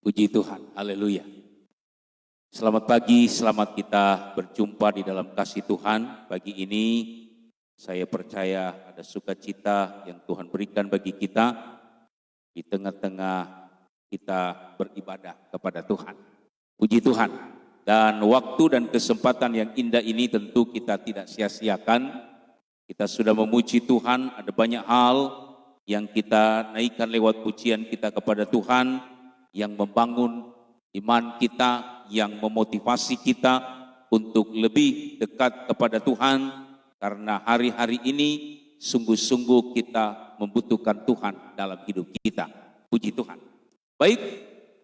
Puji Tuhan, haleluya. Selamat pagi, selamat kita berjumpa di dalam kasih Tuhan. Pagi ini saya percaya ada sukacita yang Tuhan berikan bagi kita di tengah-tengah kita beribadah kepada Tuhan. Puji Tuhan. Dan waktu dan kesempatan yang indah ini tentu kita tidak sia-siakan. Kita sudah memuji Tuhan, ada banyak hal yang kita naikkan lewat pujian kita kepada Tuhan, yang membangun iman kita, yang memotivasi kita untuk lebih dekat kepada Tuhan, karena hari-hari ini sungguh-sungguh kita membutuhkan Tuhan dalam hidup kita. Puji Tuhan. Baik,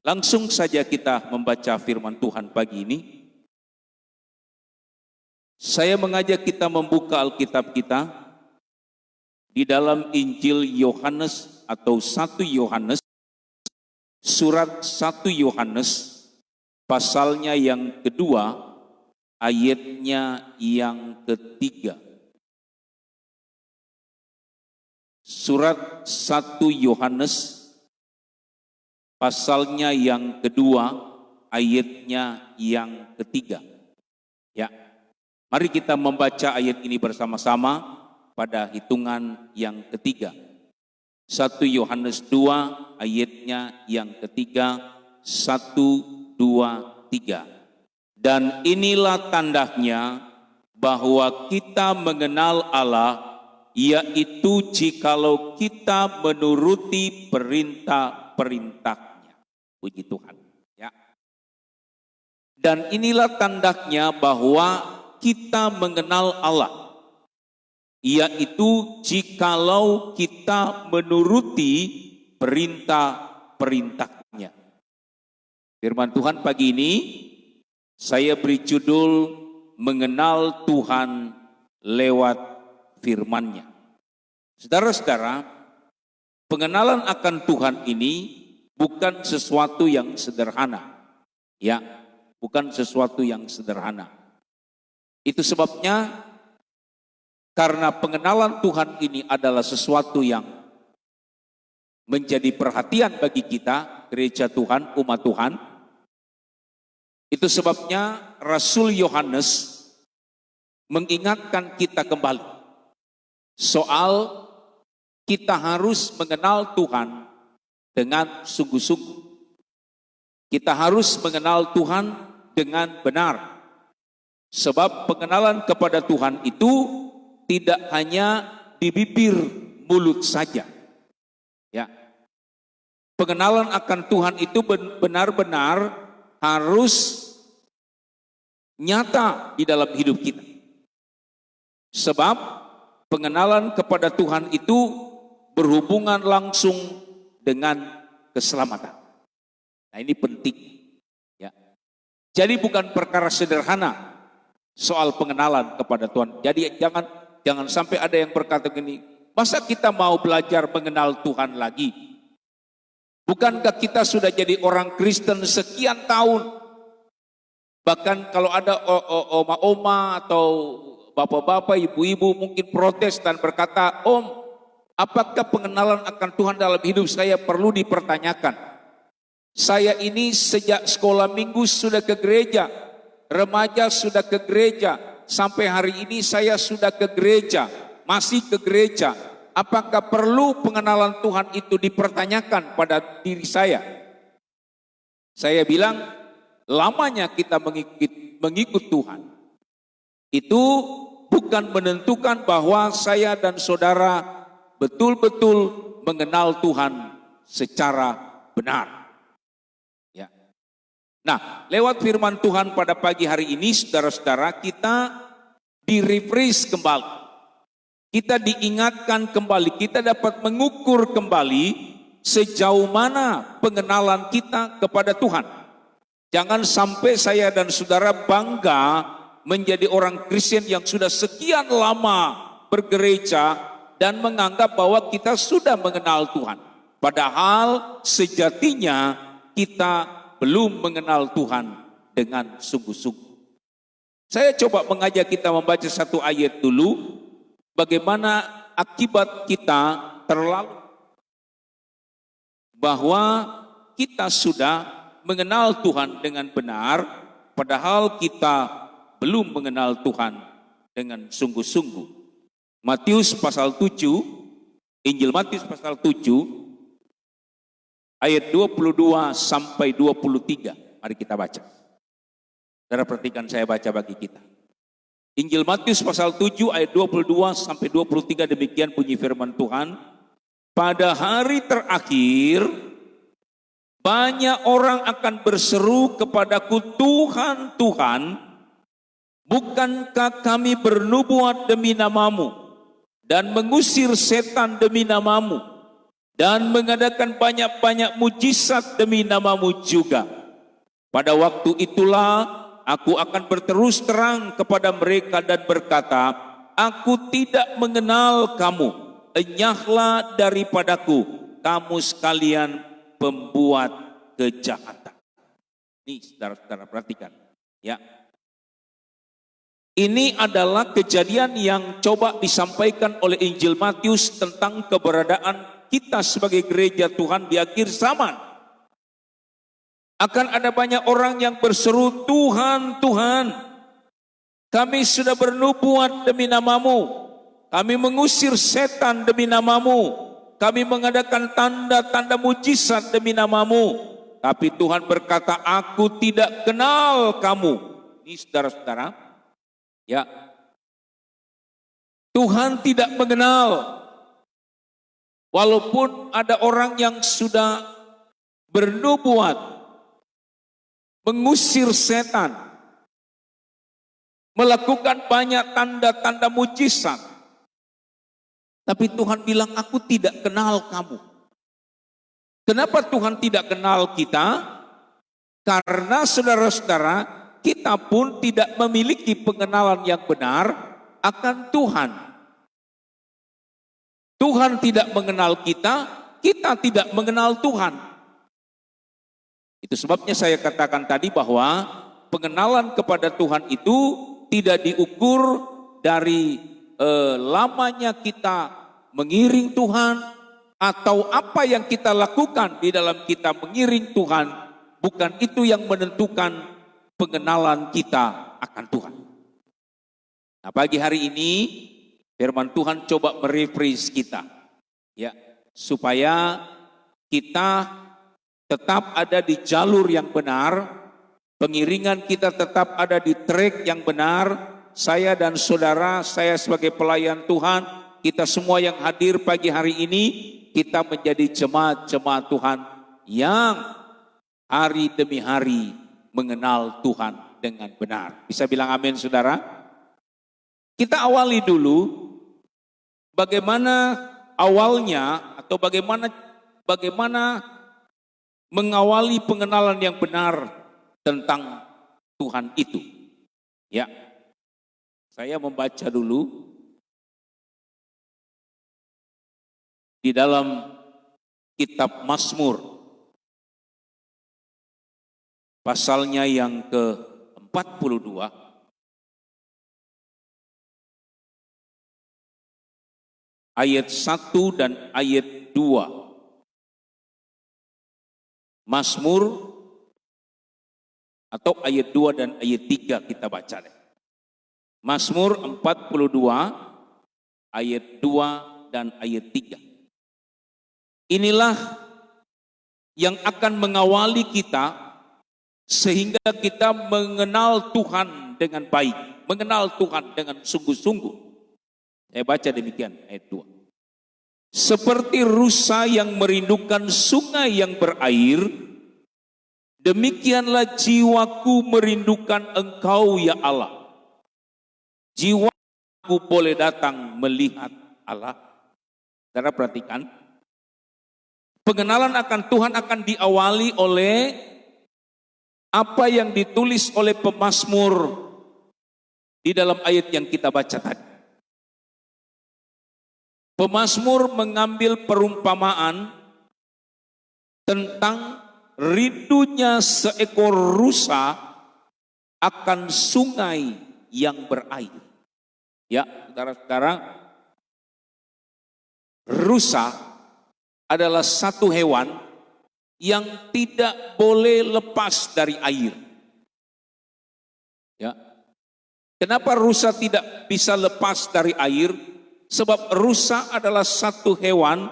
langsung saja kita membaca firman Tuhan pagi ini. Saya mengajak kita membuka Alkitab kita di dalam Injil Yohanes atau 1 Yohanes, surat 1 Yohanes, pasalnya yang kedua, ayatnya yang ketiga. Surat 1 Yohanes, pasalnya yang kedua, ayatnya yang ketiga. Ya, mari kita membaca ayat ini bersama-sama pada hitungan yang ketiga. 1 Yohanes 2 ayatnya yang ketiga, 1, 2, 3. Dan inilah tandanya bahwa kita mengenal Allah, yaitu jikalau kita menuruti perintah-perintahnya. Puji Tuhan. Ya. Dan inilah tandanya bahwa kita mengenal Allah, yaitu jikalau kita menuruti perintah-perintahnya. Firman Tuhan pagi ini saya beri judul mengenal Tuhan lewat firman-Nya. Saudara-saudara, pengenalan akan Tuhan ini bukan sesuatu yang sederhana. Ya, bukan sesuatu yang sederhana. Itu sebabnya karena pengenalan Tuhan ini adalah sesuatu yang menjadi perhatian bagi kita, gereja Tuhan, umat Tuhan. Itu sebabnya Rasul Yohanes mengingatkan kita kembali soal kita harus mengenal Tuhan dengan sungguh-sungguh. Kita harus mengenal Tuhan dengan benar. Sebab pengenalan kepada Tuhan itu tidak hanya di bibir mulut saja. Ya. Pengenalan akan Tuhan itu benar-benar harus nyata di dalam hidup kita. Sebab pengenalan kepada Tuhan itu berhubungan langsung dengan keselamatan. Nah, ini penting. Ya. Jadi bukan perkara sederhana soal pengenalan kepada Tuhan. Jadi jangan sampai ada yang berkata gini, masa kita mau belajar mengenal Tuhan lagi? Bukankah kita sudah jadi orang Kristen sekian tahun? Bahkan kalau ada oma-oma atau bapak-bapak, ibu-ibu mungkin protes dan berkata, Om, apakah pengenalan akan Tuhan dalam hidup saya perlu dipertanyakan? Saya ini sejak sekolah minggu sudah ke gereja, remaja sudah ke gereja, sampai hari ini saya sudah ke gereja, masih ke gereja. Apakah perlu pengenalan Tuhan itu dipertanyakan pada diri saya? Saya bilang, lamanya kita mengikut Tuhan, itu bukan menentukan bahwa saya dan saudara betul-betul mengenal Tuhan secara benar. Ya. Nah, lewat firman Tuhan pada pagi hari ini, saudara-saudara, kita di-refresh kembali. Kita diingatkan kembali, kita dapat mengukur kembali sejauh mana pengenalan kita kepada Tuhan. Jangan sampai saya dan saudara bangga menjadi orang Kristen yang sudah sekian lama bergereja dan menganggap bahwa kita sudah mengenal Tuhan. Padahal sejatinya kita belum mengenal Tuhan dengan sungguh-sungguh. Saya coba mengajak kita membaca satu ayat dulu. Bagaimana akibat kita terlalu bahwa kita sudah mengenal Tuhan dengan benar, padahal kita belum mengenal Tuhan dengan sungguh-sungguh. Matius pasal 7, Injil Matius pasal 7, ayat 22 sampai 23. Mari kita baca. Saudara perhatikan, saya baca bagi kita. Injil Matius pasal 7 ayat 22 sampai 23, demikian bunyi firman Tuhan. Pada hari terakhir banyak orang akan berseru kepadaku, Tuhan, Tuhan, bukankah kami bernubuat demi namamu dan mengusir setan demi namamu dan mengadakan banyak-banyak mujizat demi namamu juga? Pada waktu itulah aku akan berterus terang kepada mereka dan berkata, aku tidak mengenal kamu, enyahlah daripadaku, kamu sekalian pembuat kejahatan. Ini saudara-saudara perhatikan, ya. Ini adalah kejadian yang coba disampaikan oleh Injil Matius tentang keberadaan kita sebagai gereja Tuhan di akhir zaman. Akan ada banyak orang yang berseru, Tuhan, Tuhan, kami sudah bernubuat demi namamu, kami mengusir setan demi namamu, kami mengadakan tanda-tanda mujizat demi namamu. Tapi Tuhan berkata, aku tidak kenal kamu. Ini saudara-saudara, ya, Tuhan tidak mengenal. Walaupun ada orang yang sudah bernubuat, mengusir setan, melakukan banyak tanda-tanda mujizat, tapi Tuhan bilang, aku tidak kenal kamu. Kenapa Tuhan tidak kenal kita? Karena saudara-saudara, kita pun tidak memiliki pengenalan yang benar akan Tuhan. Tuhan tidak mengenal kita, kita tidak mengenal Tuhan. Itu sebabnya saya katakan tadi bahwa pengenalan kepada Tuhan itu tidak diukur dari lamanya kita mengiring Tuhan, atau apa yang kita lakukan di dalam kita mengiring Tuhan. Bukan itu yang menentukan pengenalan kita akan Tuhan. Nah, pagi hari ini firman Tuhan coba merefresh kita, ya, supaya kita tetap ada di jalur yang benar, pengiringan kita tetap ada di track yang benar. Saya dan saudara, saya sebagai pelayan Tuhan, kita semua yang hadir pagi hari ini, kita menjadi jemaat-jemaat Tuhan yang hari demi hari mengenal Tuhan dengan benar. Bisa bilang amin, saudara? Kita awali dulu bagaimana awalnya, atau bagaimana mengawali pengenalan yang benar tentang Tuhan itu. Ya, saya membaca dulu di dalam kitab Mazmur, pasalnya yang ke-42, ayat 1 dan ayat 2. Mazmur atau ayat 2 dan ayat 3 kita baca deh. Mazmur 42 ayat 2 dan ayat 3. Inilah yang akan mengawali kita sehingga kita mengenal Tuhan dengan baik, mengenal Tuhan dengan sungguh-sungguh. Saya baca demikian ayat 2. Seperti rusa yang merindukan sungai yang berair, demikianlah jiwaku merindukan Engkau ya Allah. Jiwaku boleh datang melihat Allah. Saudara perhatikan, pengenalan akan Tuhan akan diawali oleh apa yang ditulis oleh pemazmur di dalam ayat yang kita baca tadi. Pemazmur mengambil perumpamaan tentang rindunya seekor rusa akan sungai yang berair. Ya, saudara-saudara, rusa adalah satu hewan yang tidak boleh lepas dari air. Ya. Kenapa rusa tidak bisa lepas dari air? Sebab rusa adalah satu hewan,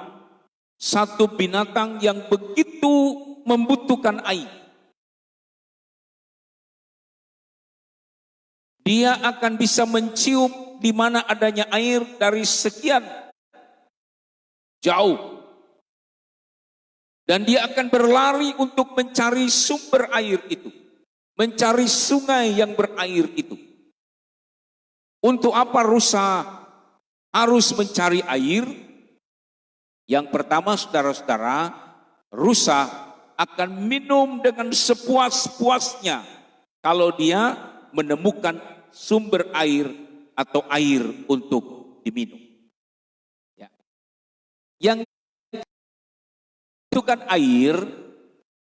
satu binatang yang begitu membutuhkan air. Dia akan bisa mencium di mana adanya air dari sekian jauh. Dan dia akan berlari untuk mencari sumber air itu. Mencari sungai yang berair itu. Untuk apa rusa harus mencari air? Yang pertama, saudara-saudara, rusa akan minum dengan sepuas-puasnya kalau dia menemukan sumber air atau air untuk diminum. Ya. Yang bukan air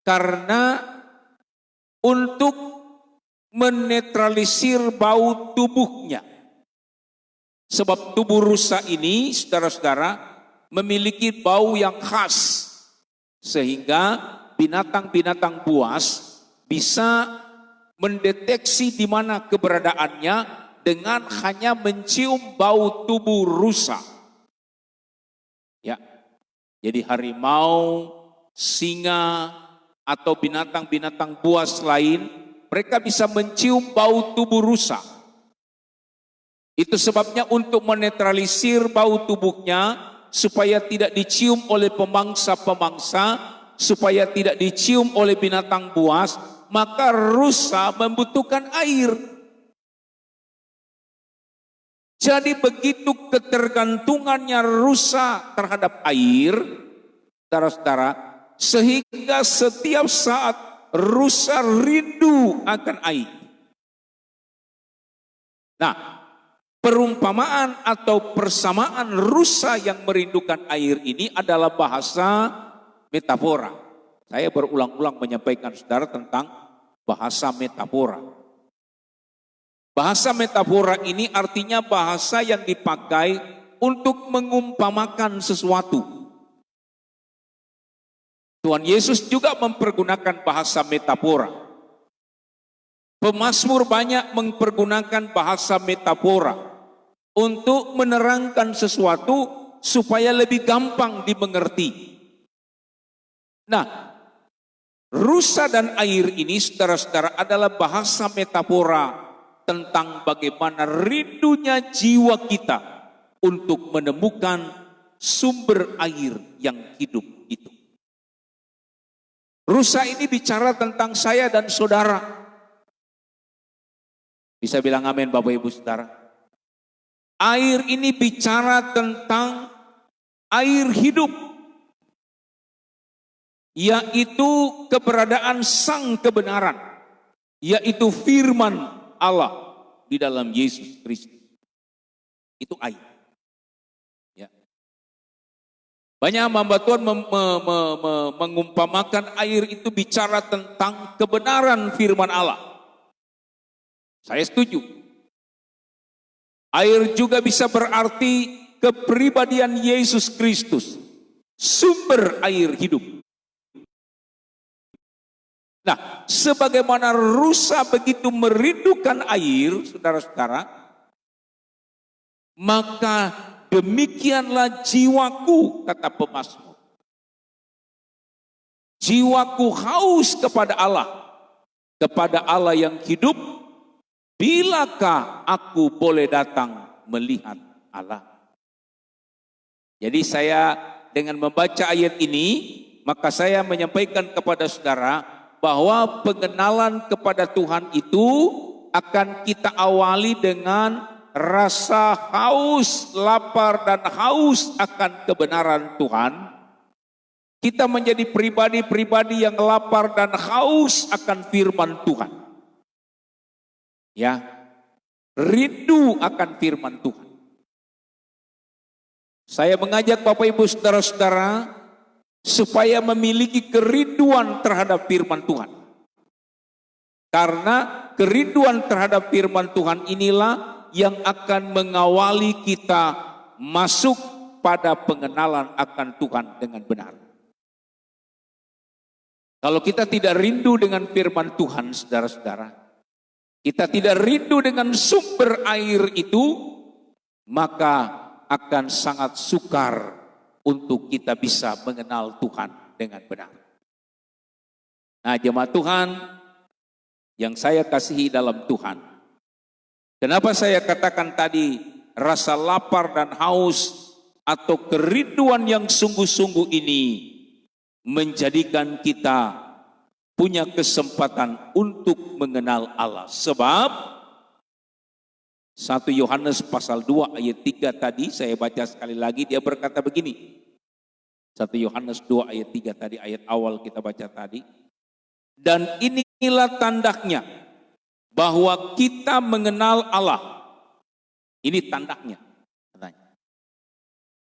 karena untuk menetralisir bau tubuhnya. Sebab tubuh rusa ini, saudara-saudara, memiliki bau yang khas. Sehingga binatang-binatang buas bisa mendeteksi di mana keberadaannya dengan hanya mencium bau tubuh rusa. Ya. Jadi harimau, singa, atau binatang-binatang buas lain, mereka bisa mencium bau tubuh rusa. Itu sebabnya untuk menetralisir bau tubuhnya, supaya tidak dicium oleh pemangsa-pemangsa, supaya tidak dicium oleh binatang buas, maka rusa membutuhkan air. Jadi begitu ketergantungannya rusa terhadap air, saudara-saudara, sehingga setiap saat rusa rindu akan air. Nah, perumpamaan atau persamaan rusa yang merindukan air ini adalah bahasa metafora. Saya berulang-ulang menyampaikan saudara tentang bahasa metafora. Bahasa metafora ini artinya bahasa yang dipakai untuk mengumpamakan sesuatu. Tuhan Yesus juga mempergunakan bahasa metafora. Pemazmur banyak mempergunakan bahasa metafora untuk menerangkan sesuatu supaya lebih gampang dimengerti. Nah, rusa dan air ini, saudara-saudara, adalah bahasa metafora tentang bagaimana rindunya jiwa kita untuk menemukan sumber air yang hidup itu. Rusa ini bicara tentang saya dan saudara. Bisa bilang amin Bapak Ibu Saudara. Air ini bicara tentang air hidup, yaitu keberadaan sang kebenaran, yaitu firman Allah di dalam Yesus Kristus. Itu air. Ya. Banyak hamba Tuhan mengumpamakan air itu bicara tentang kebenaran firman Allah. Saya setuju. Air juga bisa berarti kepribadian Yesus Kristus, sumber air hidup. Nah, sebagaimana rusa begitu merindukan air, saudara-saudara, maka demikianlah jiwaku, kata pemazmur. Jiwaku haus kepada Allah yang hidup. Bilakah aku boleh datang melihat Allah? Jadi saya dengan membaca ayat ini, maka saya menyampaikan kepada saudara, bahwa pengenalan kepada Tuhan itu akan kita awali dengan rasa haus, lapar dan haus akan kebenaran Tuhan. Kita menjadi pribadi-pribadi yang lapar dan haus akan firman Tuhan. Ya, rindu akan firman Tuhan. Saya mengajak Bapak Ibu saudara-saudara supaya memiliki kerinduan terhadap firman Tuhan. Karena kerinduan terhadap firman Tuhan inilah yang akan mengawali kita masuk pada pengenalan akan Tuhan dengan benar. Kalau kita tidak rindu dengan firman Tuhan, saudara-saudara, kita tidak rindu dengan sumber air itu, maka akan sangat sukar untuk kita bisa mengenal Tuhan dengan benar. Nah, jemaat Tuhan yang saya kasihi dalam Tuhan, kenapa saya katakan tadi rasa lapar dan haus atau kerinduan yang sungguh-sungguh ini menjadikan kita punya kesempatan untuk mengenal Allah. Sebab 1 Yohanes pasal 2 ayat 3 tadi saya baca sekali lagi, dia berkata begini. 1 Yohanes 2 ayat 3 tadi, ayat awal kita baca tadi. Dan inilah tandanya bahwa kita mengenal Allah. Ini tandanya.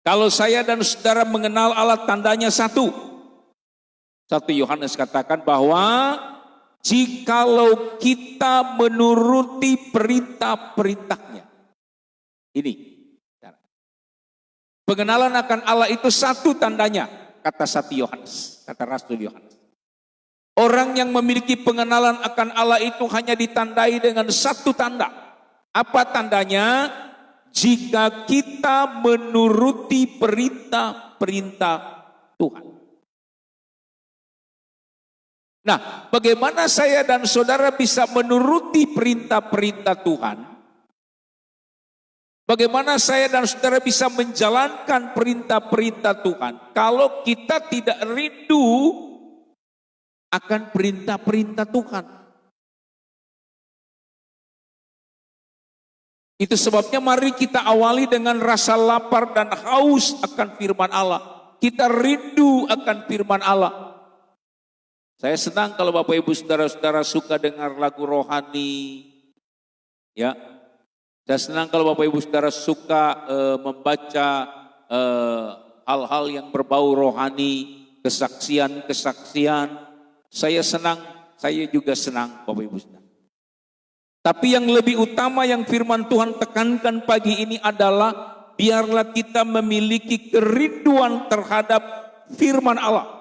Kalau saya dan saudara mengenal Allah, tandanya satu. 1 Yohanes katakan bahwa jikalau kita menuruti perintah-perintahnya. Ini. Pengenalan akan Allah itu satu tandanya, kata 1 Yohanes, kata Rasul Yohanes. Orang yang memiliki pengenalan akan Allah itu hanya ditandai dengan satu tanda. Apa tandanya? Jika kita menuruti perintah-perintah Tuhan. Nah, bagaimana saya dan saudara bisa menuruti perintah-perintah Tuhan? Bagaimana saya dan saudara bisa menjalankan perintah-perintah Tuhan kalau kita tidak rindu akan perintah-perintah Tuhan? Itu sebabnya mari kita awali dengan rasa lapar dan haus akan firman Allah. Kita rindu akan firman Allah. Saya senang kalau Bapak Ibu saudara-saudara suka dengar lagu rohani. Ya. Saya senang kalau Bapak Ibu saudara suka membaca hal-hal yang berbau rohani, kesaksian-kesaksian. Saya senang, saya juga senang Bapak Ibu saudara. Tapi yang lebih utama yang firman Tuhan tekankan pagi ini adalah biarlah kita memiliki kerinduan terhadap firman Allah.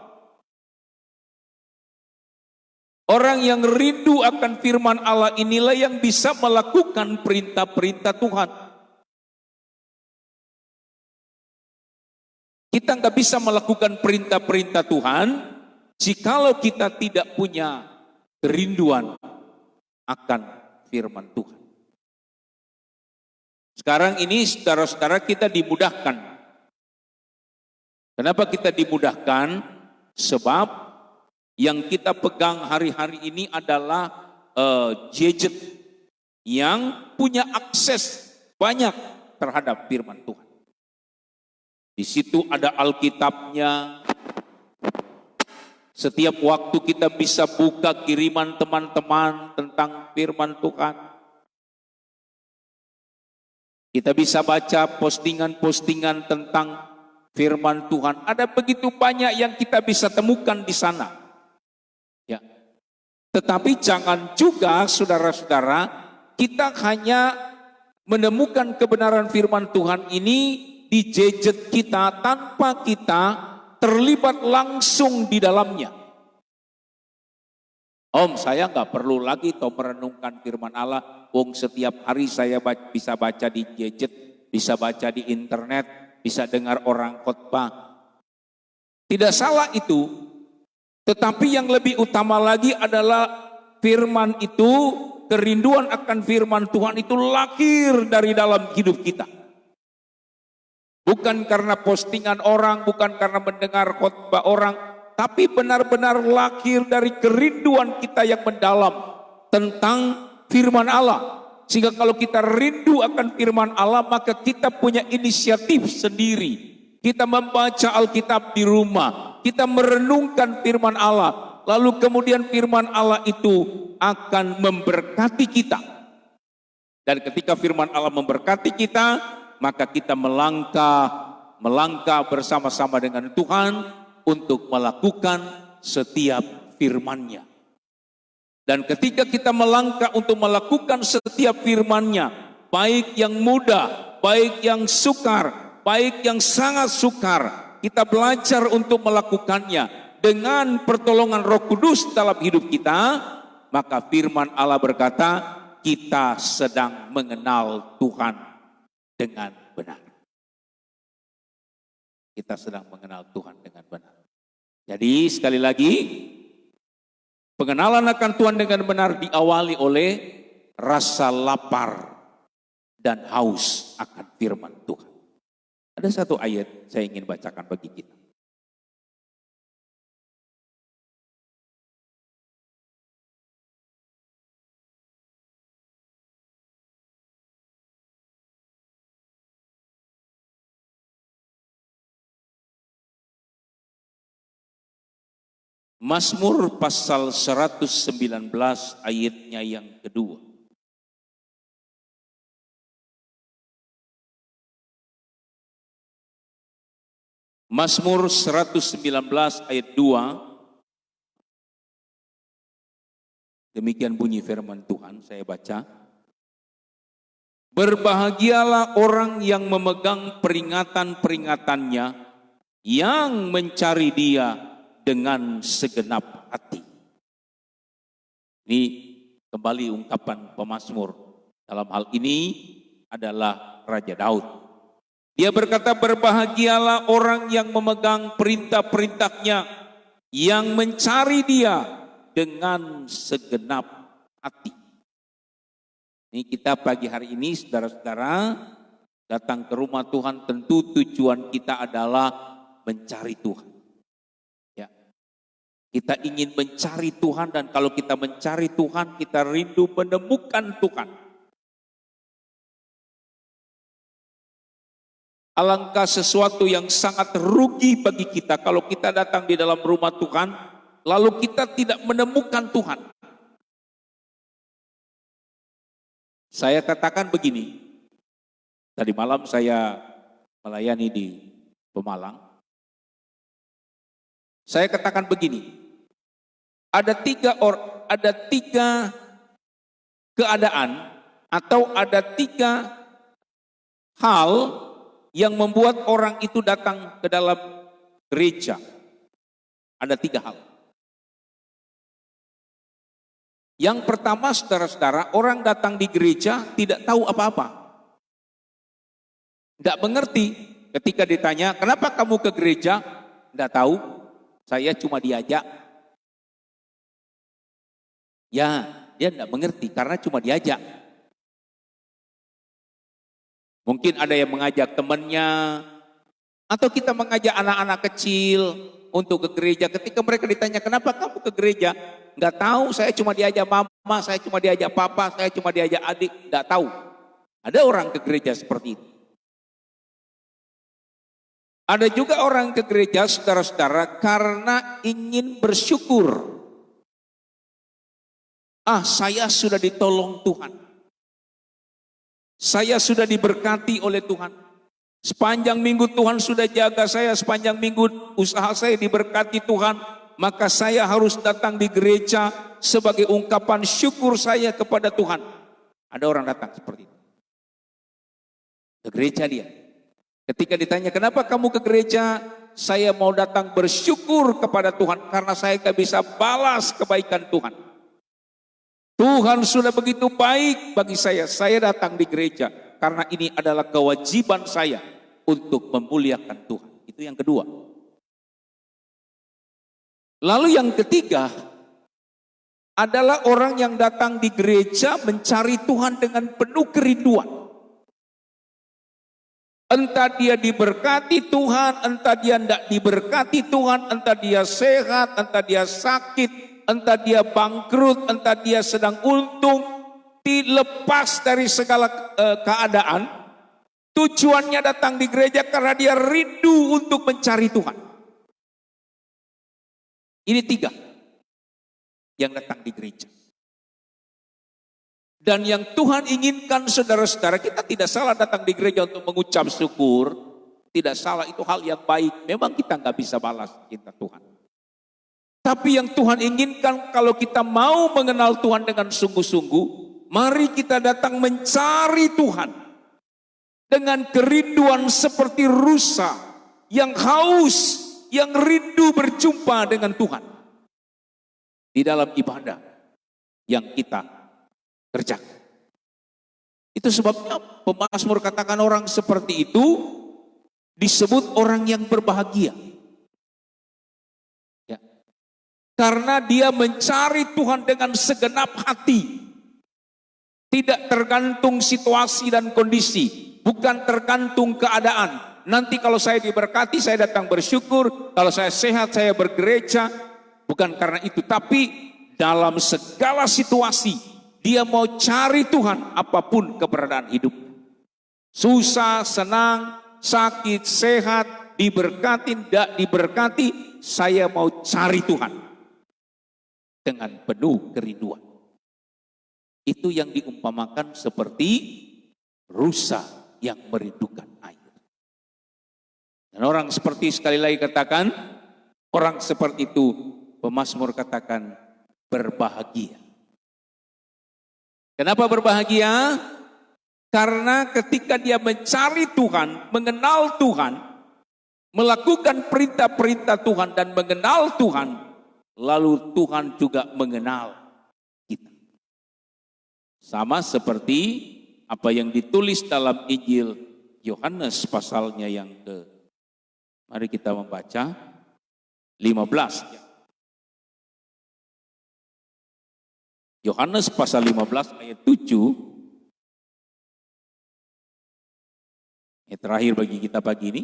Orang yang rindu akan firman Allah inilah yang bisa melakukan perintah-perintah Tuhan. Kita nggak bisa melakukan perintah-perintah Tuhan jikalau kita tidak punya kerinduan akan firman Tuhan. Sekarang ini saudara-saudara kita dimudahkan. Kenapa kita dimudahkan? Sebab yang kita pegang hari-hari ini adalah gadget yang punya akses banyak terhadap firman Tuhan. Di situ ada Alkitabnya. Setiap waktu kita bisa buka kiriman teman-teman tentang firman Tuhan. Kita bisa baca postingan-postingan tentang firman Tuhan. Ada begitu banyak yang kita bisa temukan di sana. Ya. Tetapi jangan juga saudara-saudara kita hanya menemukan kebenaran firman Tuhan ini di gadget kita tanpa kita terlibat langsung di dalamnya. Om, saya nggak perlu lagi merenungkan firman Allah. Wong setiap hari saya bisa baca di gadget, bisa baca di internet, bisa dengar orang khotbah. Tidak salah itu. Tetapi yang lebih utama lagi adalah firman itu, kerinduan akan firman Tuhan itu lahir dari dalam hidup kita. Bukan karena postingan orang, bukan karena mendengar khotbah orang, tapi benar-benar lahir dari kerinduan kita yang mendalam tentang firman Allah. Sehingga kalau kita rindu akan firman Allah, maka kita punya inisiatif sendiri. Kita membaca Alkitab di rumah, kita merenungkan firman Allah, lalu kemudian firman Allah itu akan memberkati kita. Dan ketika firman Allah memberkati kita, maka kita melangkah bersama-sama dengan Tuhan untuk melakukan setiap firman-Nya. Dan ketika kita melangkah untuk melakukan setiap firman-Nya, baik yang mudah, baik yang sukar, baik yang sangat sukar, kita belajar untuk melakukannya dengan pertolongan Roh Kudus dalam hidup kita, maka firman Allah berkata, kita sedang mengenal Tuhan dengan benar. Kita sedang mengenal Tuhan dengan benar. Jadi sekali lagi, pengenalan akan Tuhan dengan benar diawali oleh rasa lapar dan haus akan firman Tuhan. Ada satu ayat saya ingin bacakan bagi kita. Mazmur pasal 119 ayatnya yang kedua. Mazmur 119 ayat 2. Demikian bunyi firman Tuhan, saya baca. Berbahagialah orang yang memegang peringatan-peringatannya, yang mencari Dia dengan segenap hati. Ini kembali ungkapan pemazmur. Dalam hal ini adalah Raja Daud. Dia berkata, berbahagialah orang yang memegang perintah-perintahnya, yang mencari Dia dengan segenap hati. Ini kita pagi hari ini, saudara-saudara, datang ke rumah Tuhan, tentu tujuan kita adalah mencari Tuhan. Kita ingin mencari Tuhan, dan kalau kita mencari Tuhan, kita rindu menemukan Tuhan. Alangkah sesuatu yang sangat rugi bagi kita kalau kita datang di dalam rumah Tuhan, lalu kita tidak menemukan Tuhan. Saya katakan begini, tadi malam saya melayani di Pemalang. Saya katakan begini, ada tiga keadaan atau ada tiga hal yang membuat orang itu datang ke dalam gereja. Ada tiga hal. Yang pertama, saudara-saudara, orang datang di gereja tidak tahu apa-apa. Tidak mengerti. Ketika ditanya, kenapa kamu ke gereja? Tidak tahu, saya cuma diajak. Ya, dia tidak mengerti karena cuma diajak. Mungkin ada yang mengajak temannya, atau kita mengajak anak-anak kecil untuk ke gereja. Ketika mereka ditanya, kenapa kamu ke gereja? Nggak tahu, saya cuma diajak mama, saya cuma diajak papa, saya cuma diajak adik. Nggak tahu. Ada orang ke gereja seperti itu. Ada juga orang ke gereja, saudara-saudara, karena ingin bersyukur. Saya sudah ditolong Tuhan. Saya sudah diberkati oleh Tuhan. Sepanjang minggu Tuhan sudah jaga saya, sepanjang minggu usaha saya diberkati Tuhan. Maka saya harus datang di gereja sebagai ungkapan syukur saya kepada Tuhan. Ada orang datang seperti itu. Ke gereja dia. Ketika ditanya, kenapa kamu ke gereja? Saya mau datang bersyukur kepada Tuhan karena saya gak bisa balas kebaikan Tuhan. Tuhan sudah begitu baik bagi saya datang di gereja karena ini adalah kewajiban saya untuk memuliakan Tuhan. Itu yang kedua. Lalu yang ketiga adalah orang yang datang di gereja mencari Tuhan dengan penuh kerinduan. Entah dia diberkati Tuhan, entah dia tidak diberkati Tuhan, entah dia sehat, entah dia sakit, entah dia bangkrut, entah dia sedang untung, dilepas dari segala keadaan. Tujuannya datang di gereja karena dia rindu untuk mencari Tuhan. Ini tiga yang datang di gereja. Dan yang Tuhan inginkan, saudara-saudara, kita tidak salah datang di gereja untuk mengucap syukur. Tidak salah, itu hal yang baik. Memang kita nggak bisa balas cinta Tuhan. Tapi yang Tuhan inginkan, kalau kita mau mengenal Tuhan dengan sungguh-sungguh, mari kita datang mencari Tuhan. Dengan kerinduan seperti rusa yang haus, yang rindu berjumpa dengan Tuhan di dalam ibadah yang kita kerjakan. Itu sebabnya pemazmur katakan orang seperti itu disebut orang yang berbahagia. Ya. Karena dia mencari Tuhan dengan segenap hati. Tidak tergantung situasi dan kondisi. Bukan tergantung keadaan. Nanti kalau saya diberkati, saya datang bersyukur. Kalau saya sehat, saya bergereja. Bukan karena itu. Tapi dalam segala situasi, dia mau cari Tuhan apapun keberadaan hidup. Susah, senang, sakit, sehat, diberkati, tidak diberkati. Saya mau cari Tuhan. Dengan penuh kerinduan. Itu yang diumpamakan seperti rusa yang merindukan air. Dan orang seperti, sekali lagi katakan, orang seperti itu pemazmur katakan berbahagia. Kenapa berbahagia? Karena ketika dia mencari Tuhan, mengenal Tuhan, melakukan perintah-perintah Tuhan dan mengenal Tuhan, lalu Tuhan juga mengenal kita. Sama seperti apa yang ditulis dalam Injil Yohanes pasalnya yang mari kita membaca 15. Yohanes pasal 15 ayat 7. Yang terakhir bagi kita pagi ini.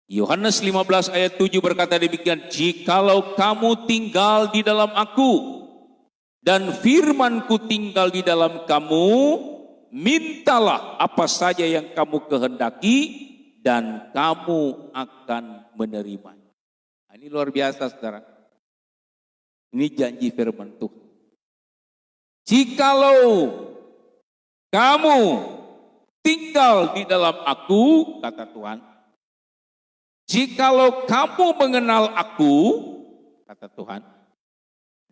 Yohanes 15 ayat 7 berkata demikian, jikalau kamu tinggal di dalam aku, dan firman-Ku tinggal di dalam kamu, mintalah apa saja yang kamu kehendaki, dan kamu akan menerima. Nah, ini luar biasa saudara. Ini janji firman Tuhan. Jikalau kamu tinggal di dalam aku, kata Tuhan. Jikalau kamu mengenal aku, kata Tuhan,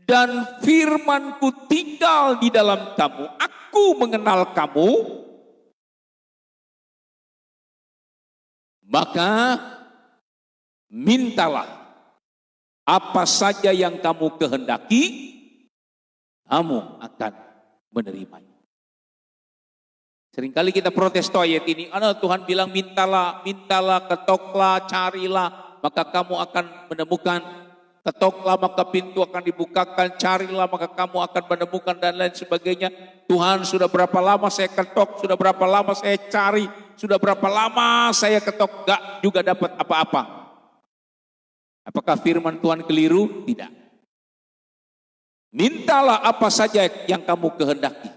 dan firman-Ku tinggal di dalam kamu, aku mengenal kamu, maka mintalah apa saja yang kamu kehendaki, kamu akan menerimanya. Seringkali kita protes ayat ini, Tuhan bilang mintalah, ketoklah, carilah, maka kamu akan menemukan. Ketoklah maka pintu akan dibukakan, carilah maka kamu akan menemukan, dan lain sebagainya. Tuhan, sudah berapa lama saya ketok, sudah berapa lama saya cari, sudah berapa lama saya ketok, gak juga dapat apa-apa. Apakah firman Tuhan keliru? Tidak. Mintalah apa saja yang kamu kehendaki,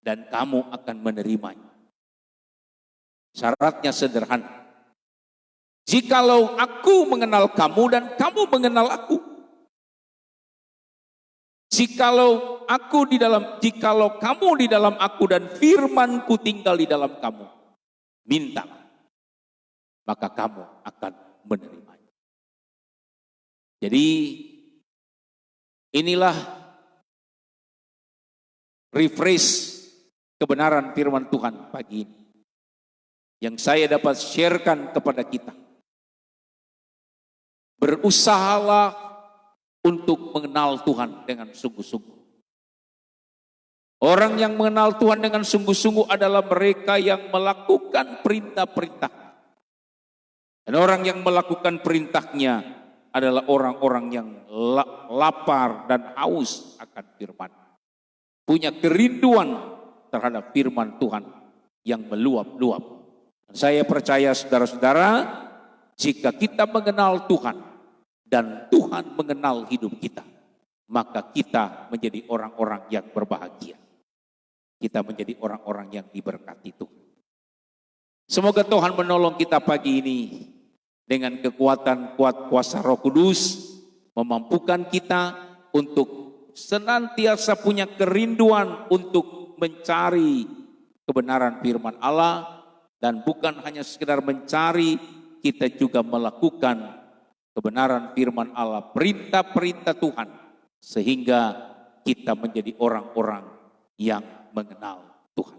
dan kamu akan menerimanya. Syaratnya sederhana. Jikalau aku mengenal kamu dan kamu mengenal aku. Jikalau kamu di dalam aku dan firman-Ku tinggal di dalam kamu, minta, maka kamu akan menerimanya. Jadi inilah refresh kebenaran firman Tuhan pagi ini yang saya dapat sharekan kepada kita. Berusahalah untuk mengenal Tuhan dengan sungguh-sungguh. Orang yang mengenal Tuhan dengan sungguh-sungguh adalah mereka yang melakukan perintah-perintah. Dan orang yang melakukan perintahnya adalah orang-orang yang lapar dan haus akan firman. Punya kerinduan terhadap firman Tuhan yang meluap-luap. Saya percaya saudara-saudara, jika kita mengenal Tuhan dan Tuhan mengenal hidup kita, maka kita menjadi orang-orang yang berbahagia. Kita menjadi orang-orang yang diberkati Tuhan. Semoga Tuhan menolong kita pagi ini dengan kekuatan kuasa Roh Kudus, memampukan kita untuk senantiasa punya kerinduan untuk mencari kebenaran firman Allah, dan bukan hanya sekedar mencari, kita juga melakukan kebenaran firman Allah, perintah-perintah Tuhan, sehingga kita menjadi orang-orang yang mengenal Tuhan.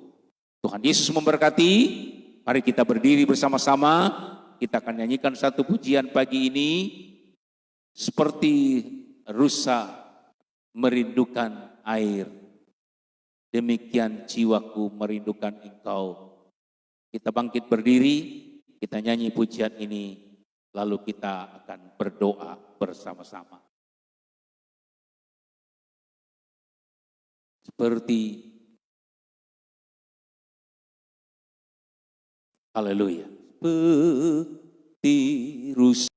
Tuhan Yesus memberkati. Mari kita berdiri bersama-sama, kita akan nyanyikan satu pujian pagi ini. Seperti rusa merindukan air, demikian jiwaku merindukan Engkau. Kita bangkit berdiri, kita nyanyi pujian ini, lalu kita akan berdoa bersama-sama. Seperti haleluya. Seperti rusa